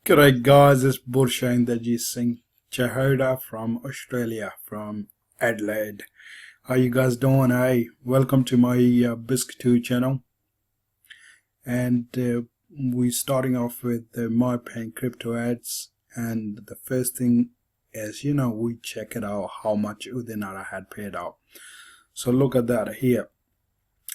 G'day guys, it's Bursha in the Singh Chahota from Australia, from Adelaide. How you guys doing? Hey, welcome to my BISC TU channel. And we're starting off with the MyPayingCryptoAds. And the first thing is, we check it out how much Uday Nara had paid out. So look at that here.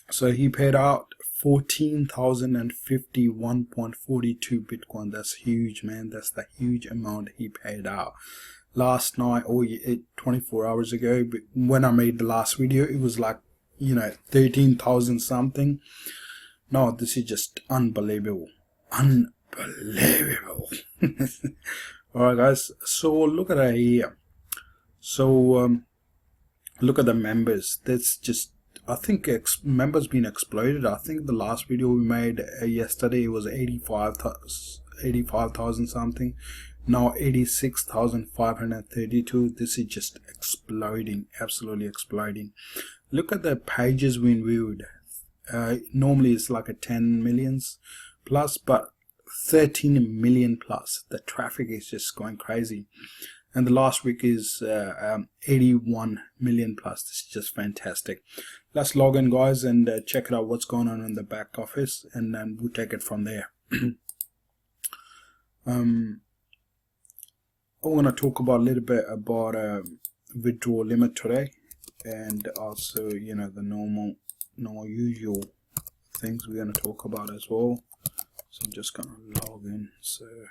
So he paid out 14,051.42 Bitcoin. That's huge, man. That's the huge amount he paid out. Last night, or 24 hours ago, but when I made the last video, it was like, 13,000 something. No, this is just unbelievable. Unbelievable. Alright guys, so look at it here. So look at the members. That's just, I think members been exploited. I think the last video we made yesterday was 85,000 something. Now 86,532. This is just exploding, absolutely exploding. Look at the pages we viewed. Normally it's like a 10 millions plus, but 13 million plus. The traffic is just going crazy. And the last week is 81 million plus. This is just fantastic. Let's log in, guys, and check it out what's going on in the back office, and then we'll take it from there. I'm going to talk about a little bit about withdrawal limit today, and also the normal usual things we're going to talk about as well. So I'm just going to log in. So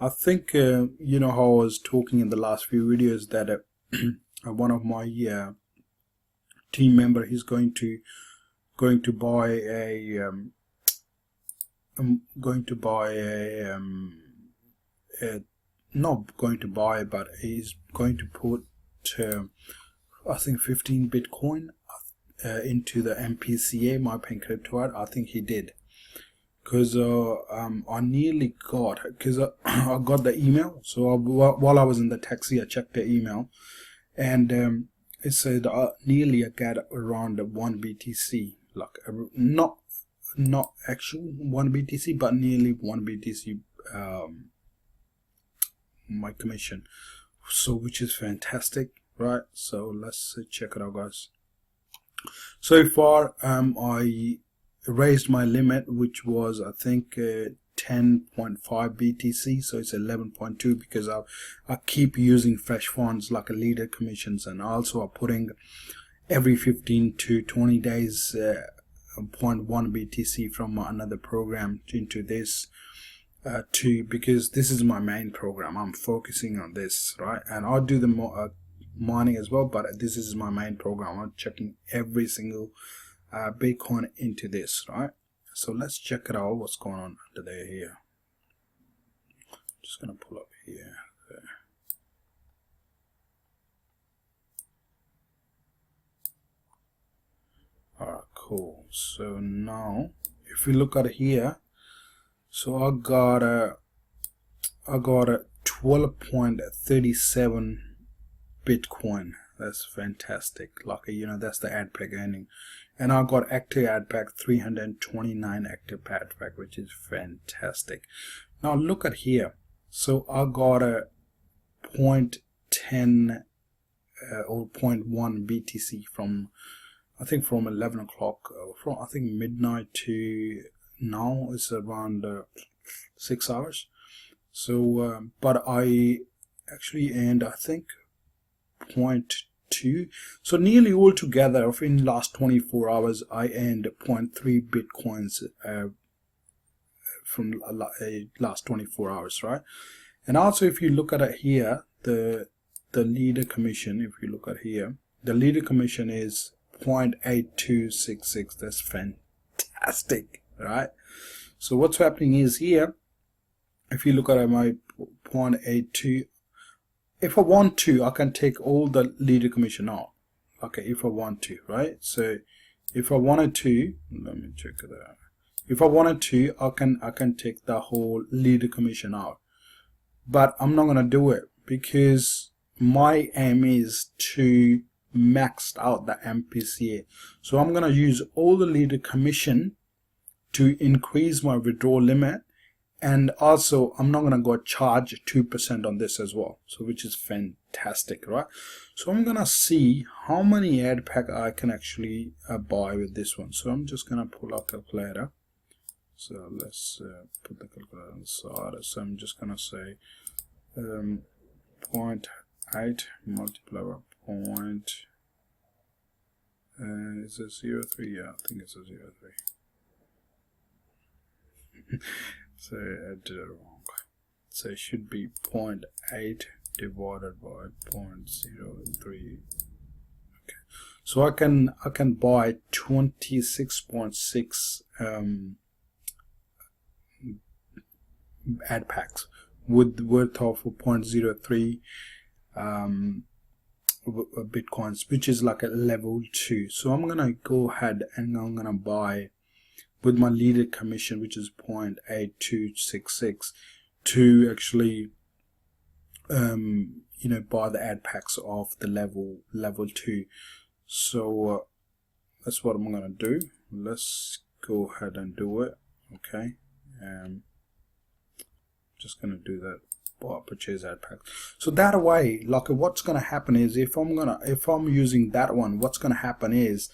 I think how I was talking in the last few videos that one of my team member, he's going to buy a not going to buy, but he's going to put I think 15 Bitcoin into the MPCA, MyPayingCryptoAds. I think he did. Because I nearly got, because I got the email. So while I was in the taxi, I checked the email, and it said nearly I got around 1 BTC, like not actual 1 BTC, but nearly 1 BTC my commission. So which is fantastic, right? So let's check it out, guys. So far, I raised my limit, which was I think 10.5 BTC, so it's 11.2 because I keep using fresh funds like a leader commissions, and also I'm putting every 15 to 20 days 0.1 BTC from another program into this because this is my main program. I'm focusing on this, right? And I'll do the mining as well, but this is my main program. I'm checking every single Bitcoin into this, right? So let's check it out what's going on under there here. Just gonna pull up here. There. Alright, cool. So now if we look at it here, so I got a 12.37 Bitcoin. That's fantastic. Like that's the ad pack earning. And I got active ad pack, 329 active ad pack, which is fantastic. Now look at here. So I got a 0.10 or 0.1 BTC from, I think from 11 o'clock, from I think midnight to now. It's around 6 hours. So but I actually earned, I think, 0.2, so nearly all together in last 24 hours I earned 0.3 Bitcoins from last 24 hours, right? And also if you look at it here, the leader commission, if you look at here, the leader commission is 0.8266. That's fantastic, right? So what's happening is here, if you look at my 0.82, if I want to, I can take all the leader commission out. Okay, if I want to, right? So if I wanted to, let me check it out. If I wanted to, I can take the whole leader commission out. But I'm not gonna do it because my aim is to max out the MPCA. So I'm gonna use all the leader commission to increase my withdrawal limit, and also I'm not gonna go charge 2% on this as well, so which is fantastic, right? So I'm gonna see how many ad pack I can actually buy with this one. So I'm just gonna pull out calculator. So let's put the calculator on the side. So I'm just gonna say 0.8 multiplied by point. Is it 0.3? Yeah, I think it's a 0.3. So I did it wrong. So it should be 0.8 divided by 0.03. Okay. So I can buy 26.6 ad packs with worth of 0.03 bitcoins, which is like a level 2. So I'm gonna go ahead and I'm gonna buy with my leader commission, which is 0.8266, to actually you know, buy the ad packs of the level 2. So that's what I'm gonna do. Let's go ahead and do it. Okay, just gonna do that. Purchase ad pack. So that way, like, what's gonna happen is, if I'm using that one, what's gonna happen is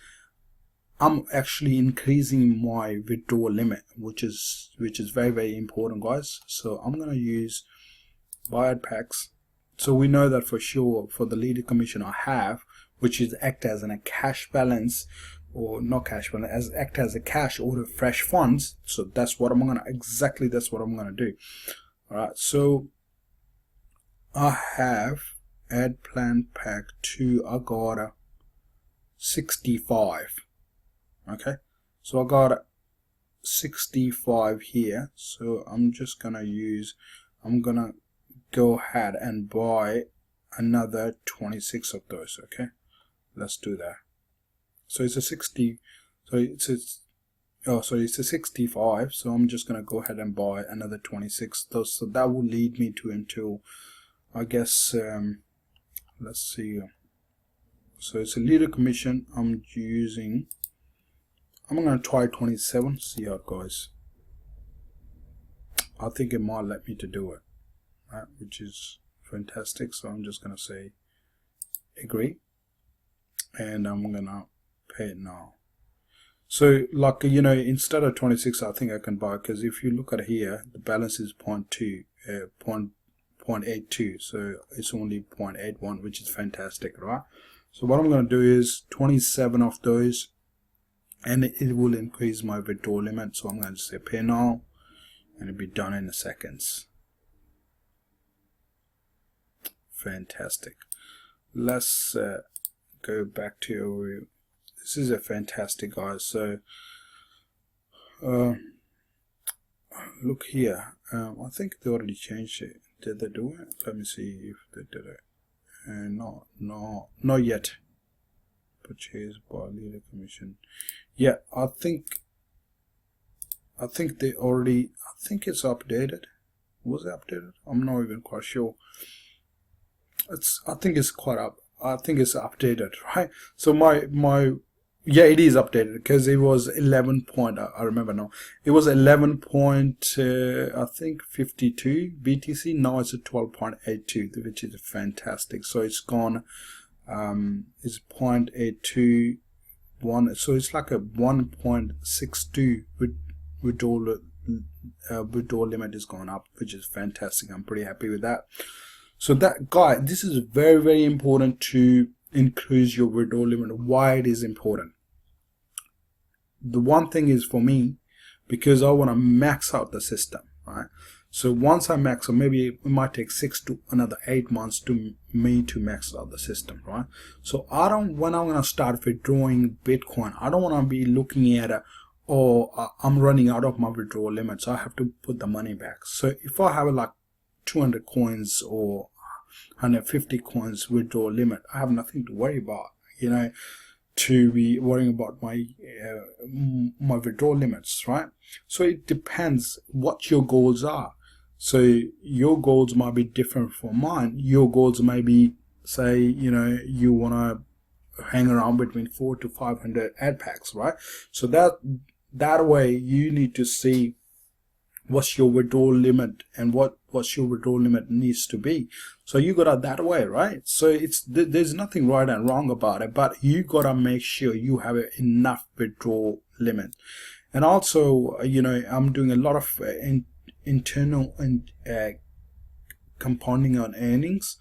I'm actually increasing my withdrawal limit, which is very, very important, guys. So I'm gonna use buy ad packs. So we know that for sure for the leader commission I have, which is act as a cash balance, or not cash balance, as act as a cash or fresh funds. So that's what I'm gonna do. All right, so I have ad plan pack 2. I got a 65. Okay, so I got 65 here. So I'm gonna go ahead and buy another 26 of those. Okay, let's do that. So it's a 60. So it's a 65. So I'm just gonna go ahead and buy another 26 of those. So that will lead me to until, I guess, let's see. So it's a leader commission. I'm gonna try 27, see how it goes. I think it might let me to do it, right, which is fantastic. So I'm just gonna say agree, and I'm gonna pay it now. So, like, you know, instead of 26, I think I can buy, because if you look at here, the balance is 0.82, so it's only 0.81, which is fantastic, right? So what I'm going to do is 27 of those, and it will increase my withdrawal limit. So I'm going to say pay now, and it'll be done in seconds. Fantastic. Let's go back to your, this is a fantastic, guys. So look here, I think they already changed it. Did they do it? Let me see if they did it. No, not yet. Purchase by leader commission. Yeah, I think they already, I think it's updated. Was it updated? I'm not even quite sure. I think it's updated, right? So yeah, it is updated, because it was 11 point, I remember now, it was 11 point I think 52 BTC. Now it's at 12.82, which is fantastic. So it's gone, it's 0.821, so it's like a 1.62 withdrawal limit is gone up, which is fantastic. I'm pretty happy with that. So that, guy, this is very, very important to increase your withdrawal limit. Why it is important? The one thing is, for me, because I want to max out the system, right? So once I max out, maybe it might take 6 to another 8 months to me to max out the system, right? So when I'm going to start withdrawing Bitcoin, I don't want to be looking at I'm running out of my withdrawal limit, so I have to put the money back. So if I have like 200 coins or 150 coins withdrawal limit, I have nothing to worry about, you know, to be worrying about my my withdrawal limits, right? So it depends what your goals are. So your goals might be different from mine. Your goals may be, say, you know, you want to hang around between 400 to 500 ad packs, right? So that way you need to see what's your withdrawal limit and what's your withdrawal limit needs to be. So you gotta that way, right? So it's there's nothing right and wrong about it, but you gotta make sure you have enough withdrawal limit. And also, I'm doing a lot of internal and compounding on earnings.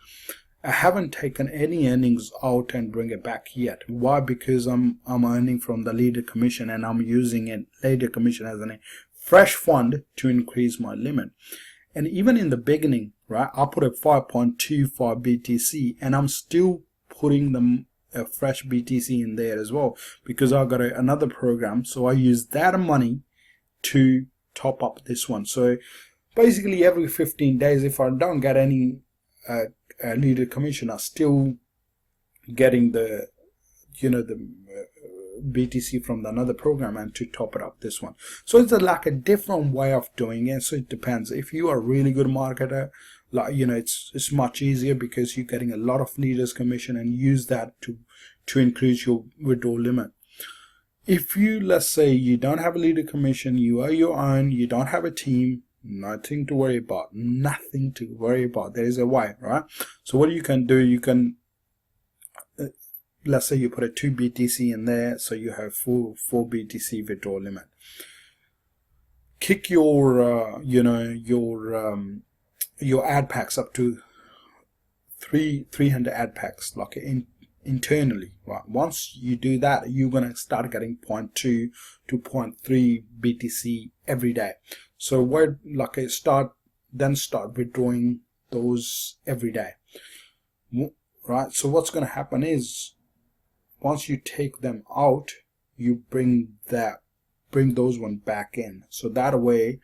I haven't taken any earnings out and bring it back yet. Why? Because I'm earning from the leader commission, and I'm using a leader commission as a fresh fund to increase my limit. And even in the beginning, right, I put a 5.25 BTC, and I'm still putting them a fresh BTC in there as well, because I got another program, so I use that money to top up this one. So basically every 15 days, if I don't get any leader commission, I'm still getting the BTC from another program and to top it up this one. So it's like a different way of doing it. So it depends. If you are a really good marketer, like it's much easier because you're getting a lot of leaders commission and use that to increase your withdrawal limit. If you, let's say you don't have a leader commission, you are your own, you don't have a team, nothing to worry about. There is a way, right? So what you can do, you can let's say you put a 2 BTC in there, so you have 4 BTC withdrawal limit. Kick your your ad packs up to 300 ad packs, like internally. Right? Once you do that, you're gonna start getting 0.2 to 0.3 BTC every day. So what, like, start withdrawing those every day, right? So what's gonna happen is, once you take them out, you bring those one back in. So that way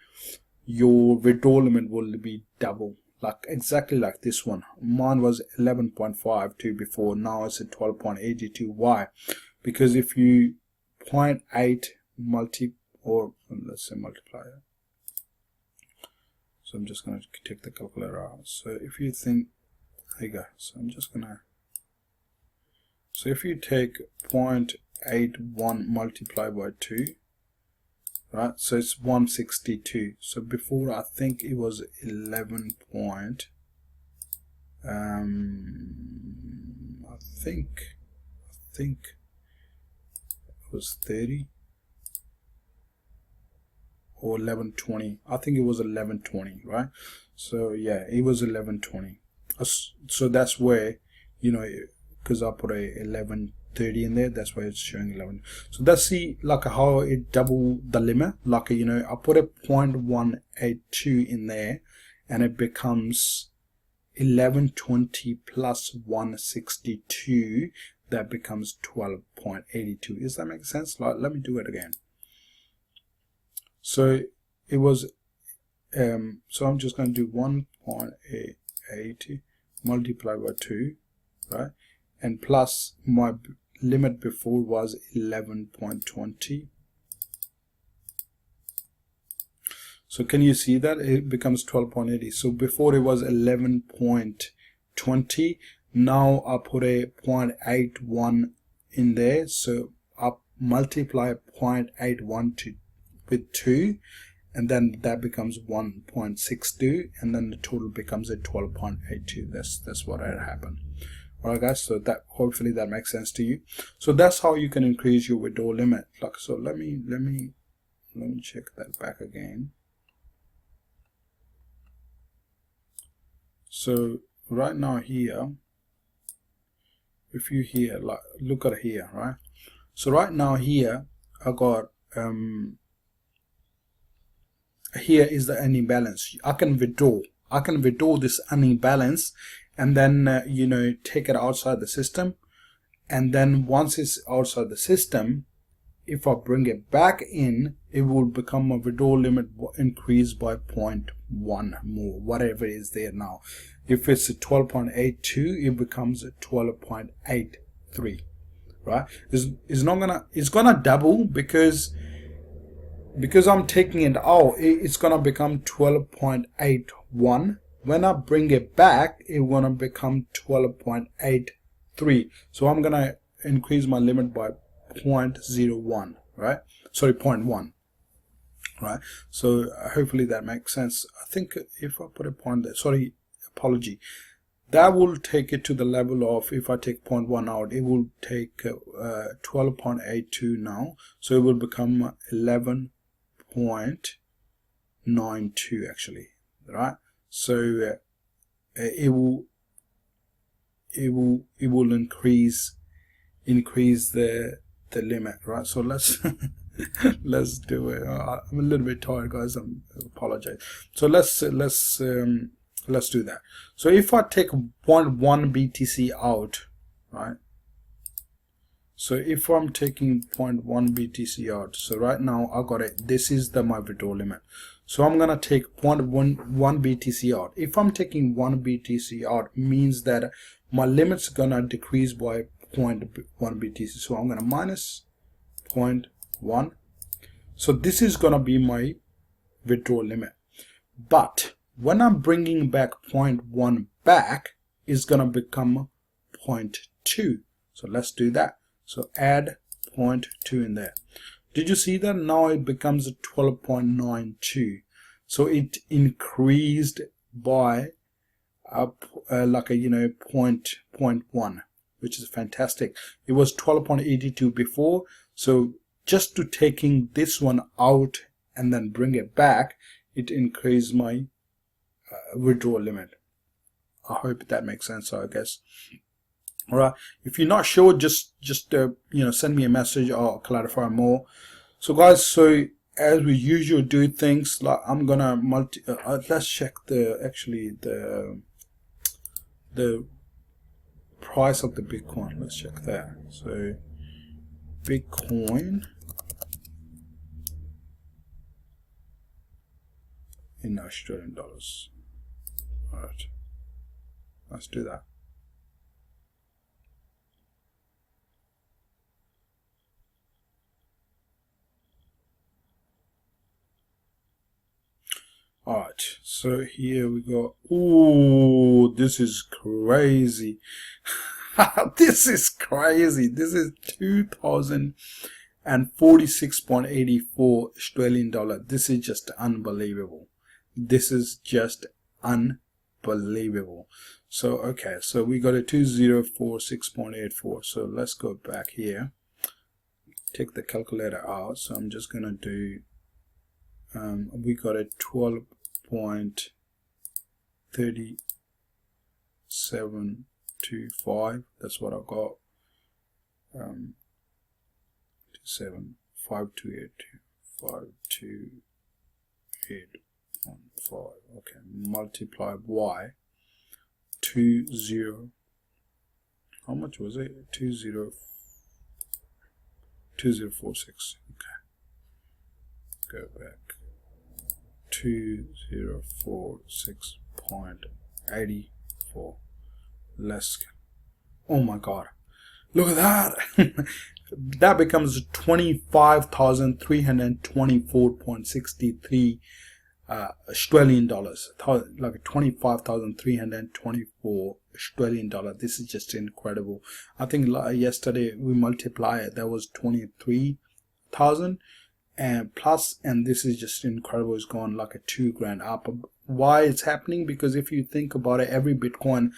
your withdrawal limit will be double, like exactly like this one. Mine was 11.52 before, now it's at 12.82. Why? Because if you 0.8 let's say multiplier. So I'm just going to take the calculator out. So if you think, there you go. So I'm just gonna, so if you take 0.81 multiplied by 2, right, so it's 162. So before, I think it was 11 point, I think it was 30 or 1120. I think it was 1120, right? So yeah, it was 1120. So that's where, because I put a 1130 in there, that's why it's showing 11. So that's like how it double the limit. Like, I put a 0.182 in there, and it becomes 1120 plus 162. That becomes 12.82. Does that make sense? Like, let me do it again. So it was so I'm just going to do 1.80 multiplied by 2, right? And plus my limit before was 11.20. So can you see that it becomes 12.80? So before it was 11.20. Now I put a 0.81 in there. So I multiply 0.81 with 2, and then that becomes 1.62, and then the total becomes a 12.82. That's what had happened. Alright guys, so that hopefully that makes sense to you. So that's how you can increase your withdrawal limit. Like, so let me check that back again. So right now here, if you here, like, look at here, right? So right now here I got here is the earning balance. I can withdraw this earning balance, and then take it outside the system. And then once it's outside the system, if I bring it back in, it will become a withdrawal limit increased by 0.1 more, whatever is there now. If it's a 12.82, it becomes a 12.83, right? It's gonna double because I'm taking it out. It's gonna become 12.81. When I bring it back, it's gonna become 12.83. So I'm gonna increase my limit by 0.01, right? Sorry, 0.1. right? So hopefully that makes sense. I think if I put a point there, sorry, apology, that will take it to the level of, if I take 0.1 out, it will take 12.82 now, so it will become 11.92 actually, right? So it will increase the limit, right? So let's let's do it. I'm a little bit tired, guys. I apologize. So let's do that. So if I take 0.1 BTC out, right? So if I'm taking 0.1 BTC out, so right now I got it. This is my withdrawal limit. So I'm gonna take 0.1 BTC out. If I'm taking 1 BTC out, means that my limit's gonna decrease by 0.1 BTC. So I'm gonna minus 0.1. So this is gonna be my withdrawal limit. But when I'm bringing back 0.1 back, it's gonna become 0.2. So let's do that. So add 0.2 in there. Did you see that? Now it becomes 12.92. So it increased by like a 0.1, which is fantastic. It was 12.82 before. So just to taking this one out and then bring it back, it increased my withdrawal limit. I hope that makes sense. So I guess. All right. If you're not sure, just send me a message or I'll clarify more. So guys, so as we usually do things, like I'm gonna let's check the price of the Bitcoin. Let's check that. So Bitcoin in Australian dollars. All right. Let's do that. All right, so here we go. Ooh, this is crazy. This is crazy. This is 2,046.84 Australian dollar. This is just unbelievable. This is just unbelievable. So okay, so we got a 2046.84. So let's go back here. Take the calculator out. So I'm just gonna do. We got a 12.3725. That's what I got. 27528252815. Okay, multiply by 20. How much was it? 2046. Okay. Go back. 2046.84. Let's go. Oh my god, look at that. That becomes 25,324.63 Australian dollars, like 25,324 Australian dollar. This is just incredible. I think yesterday we multiply it, that was 23,000 and plus, and this is just incredible. It's gone like a 2 grand up. Why it's happening? Because if you think about it, every Bitcoin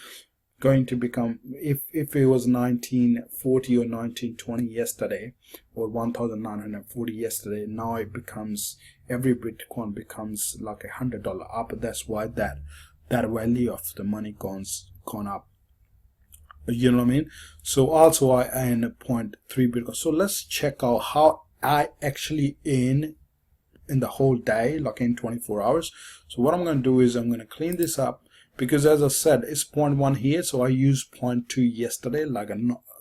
going to become, if it was 1940 or 1920 yesterday, or 1940 yesterday, now it becomes, every Bitcoin becomes like $100 up. That's why that value of the money gone up. You know what I mean? So also I earn 0.3 Bitcoin. So let's check out how I actually in the whole day, like in 24 hours. So what I'm going to do is I'm going to clean this up, because as I said, it's 0.1 here, so I used 0.2 yesterday, like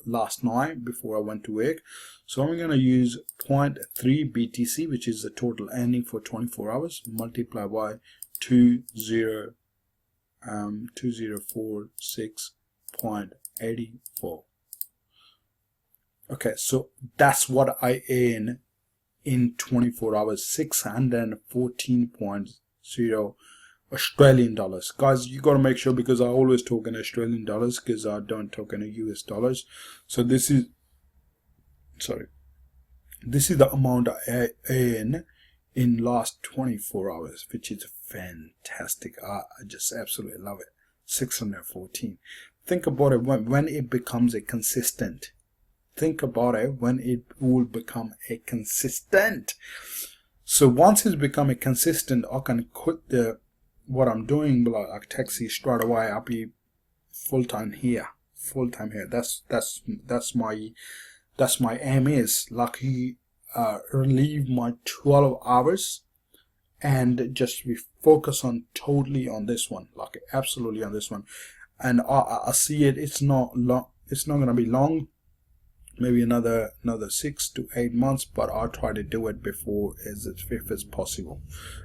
last night before I went to work. So I'm going to use 0.3 BTC, which is the total earning for 24 hours, multiply by 2046.84. Okay, so that's what I earn in 24 hours, 614.0 Australian dollars. Guys, you got to make sure, because I always talk in Australian dollars, because I don't talk in US dollars. So this is the amount I earn in last 24 hours, which is fantastic. I just absolutely love it. 614. Think about it when it becomes a consistent. Think about it when it will become a consistent. So once it's become a consistent, I can quit the what I'm doing, like taxi straight away. I'll be full time here. That's my aim is like relieve my 12 hours and just be focus on totally on this one, like absolutely on this one. And I see it. It's not long. It's not gonna be long. Maybe another 6 to 8 months, but I'll try to do it before if it's possible,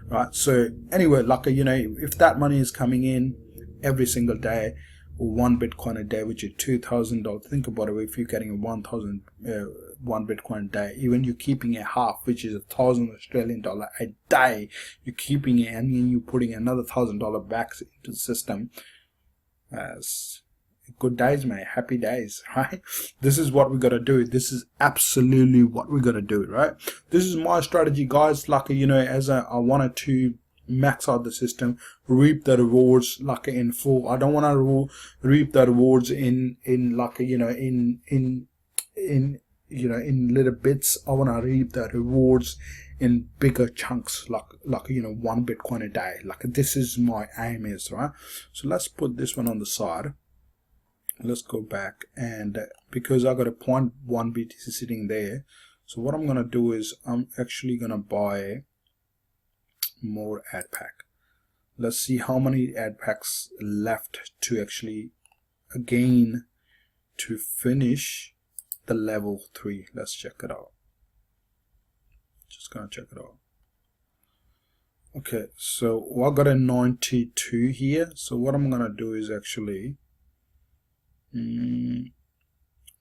right? So anyway, like if that money is coming in every single day, or 1 Bitcoin a day, which is $2,000. Think about it. If you're getting 1,000 1 Bitcoin a day, even you're keeping a half, which is $1,000 Australian dollar a day, you're keeping it, and then you're putting another $1,000 back into the system. As good days, mate. Happy days, right? This is what we gotta do. This is absolutely what we gotta do, right? This is my strategy, guys. Like as I wanted to max out the system, reap the rewards like in full. I don't want to reap the rewards in like in little bits. I want to reap the rewards in bigger chunks, like 1 Bitcoin a day. Like this is my aim is, right? So let's put this one on the side. Let's go back, and because I got a 0.1 BTC sitting there, so what I'm gonna do is I'm actually gonna buy more ad pack. Let's see how many ad packs left to actually again to finish the level 3. Let's check it out. Just gonna check it out. Okay, so I got a 92 here. So what I'm gonna do is actually I'm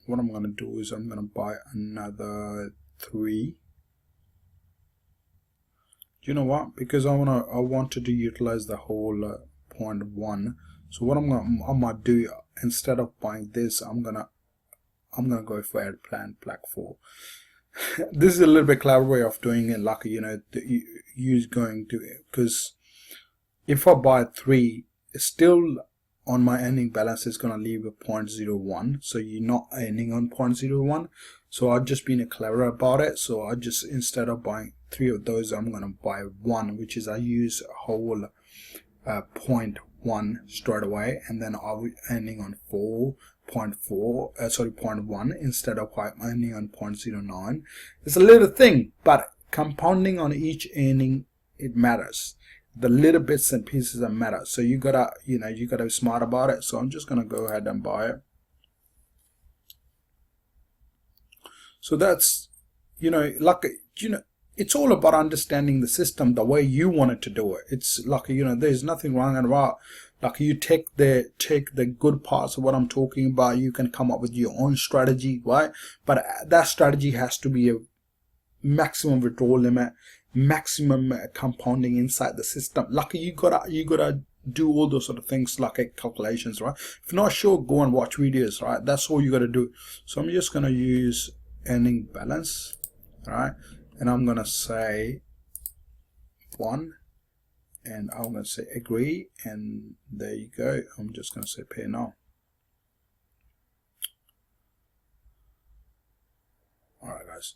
gonna buy another 3. You know what? Because I wanted to utilize the whole 0.1. So what I might do, instead of buying this, I'm gonna go for ad plan pack 4. This is a little bit clever way of doing it, like use going to it, because if I buy 3, it's still on my ending balance is gonna leave a 0.01. So you're not ending on 0.01. So I've just been clever about it. So I just, instead of buying 3 of those, I'm gonna buy 1, which is I use a whole 0.1 straight away, and then I'll be ending on 0.1 instead of ending on 0.09. It's a little thing, but compounding on each ending, it matters. The little bits and pieces that matter. So you gotta be smart about it. So I'm just gonna go ahead and buy it. So that's it's all about understanding the system the way you want it to do it. It's like there's nothing wrong and right. Like you take the good parts of what I'm talking about. You can come up with your own strategy, right? But that strategy has to be a maximum withdrawal limit, maximum compounding inside the system. Like you gotta do all those sort of things, like calculations, right? If you're not sure, go and watch videos, right? That's all you gotta do. So I'm just gonna use ending balance, right? And I'm gonna say 1, and I'm gonna say agree, and there you go. I'm just gonna say pay now. Alright guys,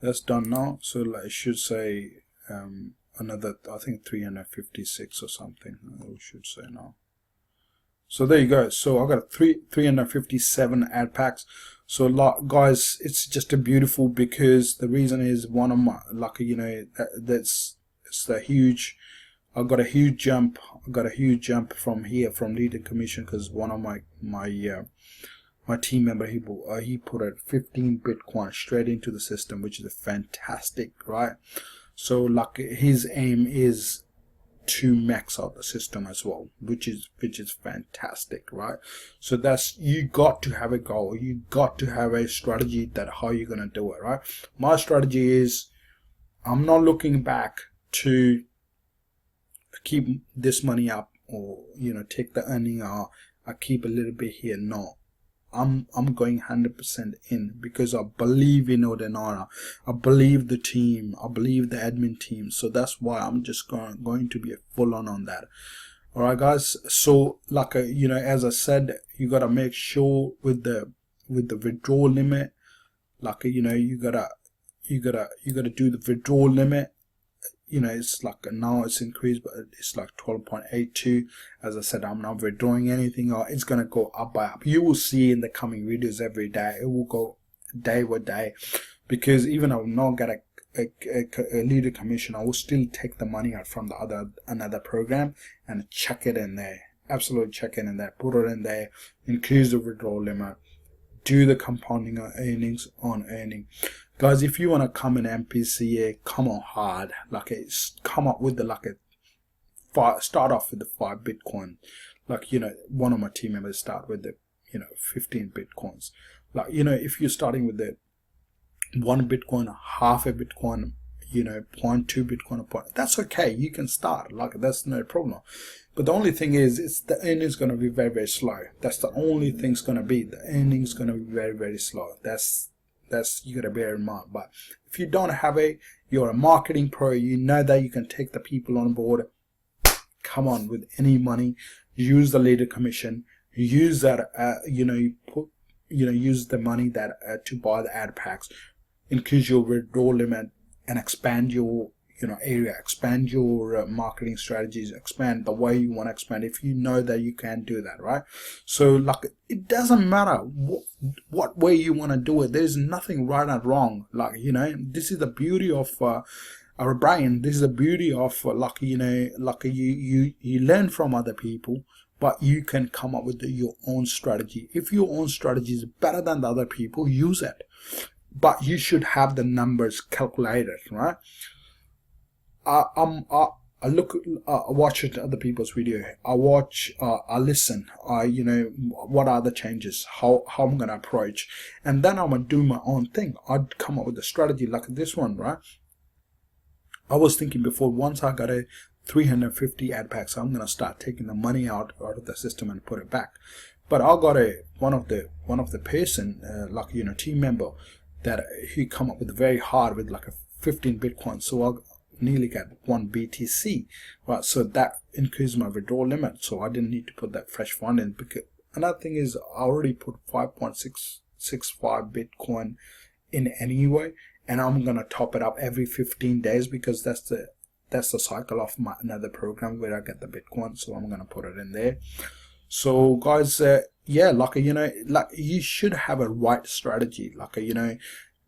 that's done now. So I should say another, I think 356 or something, I should say now. So there you go. So I got 357 ad packs. So guys, it's just a beautiful, because the reason is one of my that's it's the huge. I got a huge jump. From here, from leader commission, because one of my team member, he put a 15 Bitcoin straight into the system, which is fantastic, right? So his aim is to max out the system as well, which is fantastic, right? So that's, you got to have a goal, you got to have a strategy that how you're gonna do it, right? My strategy is, I'm not looking back to keep this money up, or take the earning out, I keep a little bit here. No, I'm going 100% in because I believe in Nara. I believe the team. I believe the admin team. So that's why I'm just going to be full on that. All right, guys. So like you know, as I said, you gotta make sure with the withdrawal limit, like you know, you gotta do the withdrawal limit. You know, it's like now it's increased, but it's like 12.82. As I said, I'm not withdrawing anything, or it's gonna go up by up. You will see in the coming videos every day. It will go day by day, because even I will not get a leader commission, I will still take the money out from the another program and check it in there. Absolutely check it in there. Put it in there. Increase the withdrawal limit. Do the compounding of earnings on earning. Guys, if you want to come in MPCA, come on hard. Like it's come up with the start off with the 5 Bitcoin. Like, you know, one of my team members start with the, you know, 15 Bitcoins. Like, you know, if you're starting with the 1 Bitcoin, half a Bitcoin, you know, 0.2 Bitcoin a point, that's okay. You can start. Like, that's no problem. But the only thing is, it's the earnings going to be very, very slow. That's the only thing's going to be. The earnings going to be very, very slow. That's you got to bear in mind. But if you don't have you're a marketing pro, you know that you can take the people on board. Come on, with any money, use the leader commission, use that, you know, use the money that to buy the ad packs, increase your withdrawal limit, and expand your, you know, area, expand your marketing strategies, expand the way you want to expand, if you know that you can do that, right? So like, it doesn't matter what way you want to do it. There's nothing right and wrong. Like, you know, this is the beauty of our brain. This is the beauty of like, you know, like you learn from other people, but you can come up with your own strategy. If your own strategy is better than the other people, use it. But you should have the numbers calculated, right? I watch other people's video. I listen. You know, what are the changes? How I'm gonna approach, and then I'm gonna do my own thing. I'd come up with a strategy like this one, right? I was thinking before, once I got a 350 ad packs, I'm gonna start taking the money out of the system and put it back. But I got one of the person, like, you know, team member, that he come up with very hard with like a 15 Bitcoin. So I nearly got 1 BTC, right? So that increased my withdrawal limit, so I didn't need to put that fresh fund in. Because another thing is, I already put 5.665 Bitcoin in anyway, and I'm gonna top it up every 15 days because that's the cycle of my another program where I get the Bitcoin. So I'm gonna put it in there. So guys, yeah, like, you know, like, you should have a right strategy. Like, you know,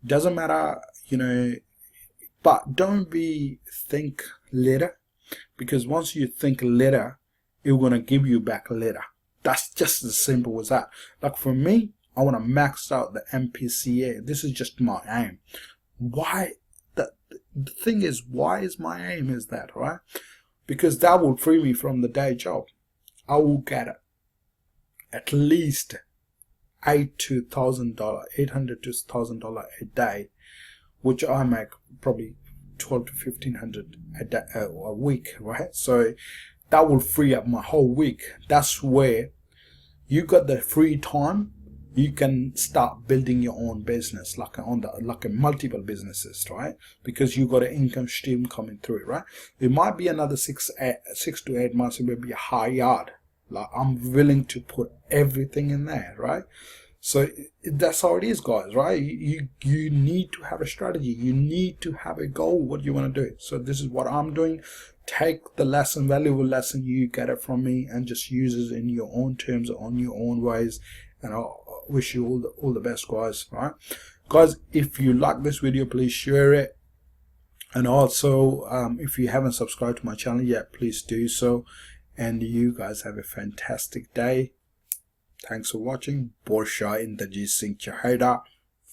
doesn't matter, you know, but don't think later, because once you think later, it's gonna give you back later. That's just as simple as that. Like for me, I want to max out the MPCA. This is just my aim. Why? The thing is, why is my aim is that, right? Because that will free me from the day job. I will get at least $800 to $1,000 a day, which I make probably $1,200 to $1,500 a week, right? So that will free up my whole week. That's where you got the free time. You can start building your own business, like multiple businesses, right? Because you got an income stream coming through, right? It might be another 6 to 8 months. It will be a high yard. Like, I'm willing to put everything in there, right? So that's how it is, guys, right? You need to have a strategy. You need to have a goal, what you want to do. So this is what I'm doing. Take the lesson, valuable lesson you get it from me, and just use it in your own terms, on your own ways. And I wish you all the best, guys, right? Guys, if you like this video, please share it. And also, if you haven't subscribed to my channel yet, please do so. And you guys have a fantastic day. Thanks for watching. Bursha in the BISC Chahota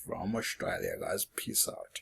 from Australia, guys. Peace out.